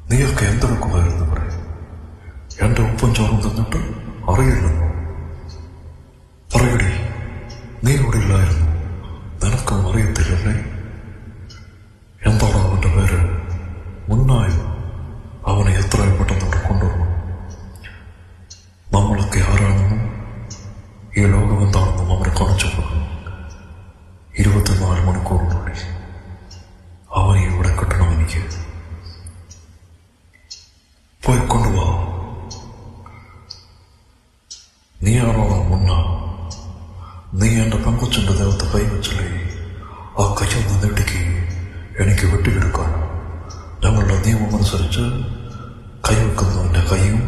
നീയൊക്കെ എന്തെടുക്കുമായിരുന്നു പറയും. എന്റെ ഉപ്പും ചോറും തിന്നിട്ട് അറിയില്ലെന്നോ? പറയടി, നീ ഇവിടെ ഇല്ലായിരുന്നു, നിനക്കും അറിയത്തില്ലല്ലേ? എന്താണ് അവന്റെ പേര്? മുന്നായോ? അവനെ എത്രയും പെട്ടെന്ന് ഇവിടെ കൊണ്ടുവരണം. നമ്മളൊക്കെ ആരാണെന്നും ഈ ലോകം എന്താണെന്നും അവനെ കാണിച്ചു കൊടുക്കണം. 24 മണിക്കൂറിനുള്ളിൽ അവനെ ഇവിടെ കിട്ടണം. എനിക്ക് പോയി കൊണ്ടുപോവാ. നീയാണോ മുന്ന? നീ എന്റെ പെങ്കൊച്ചിന്റെ ദേഹത്ത് കൈവച്ചല്ലേ? ആ കയ്യൊന്ന് നീട്ടിക്ക്, എനിക്ക് വെട്ടിയെടുക്കാൻ. ഞങ്ങളുടെ നിയമം അനുസരിച്ച് കൈവെക്കുന്നവന്റെ കൈയും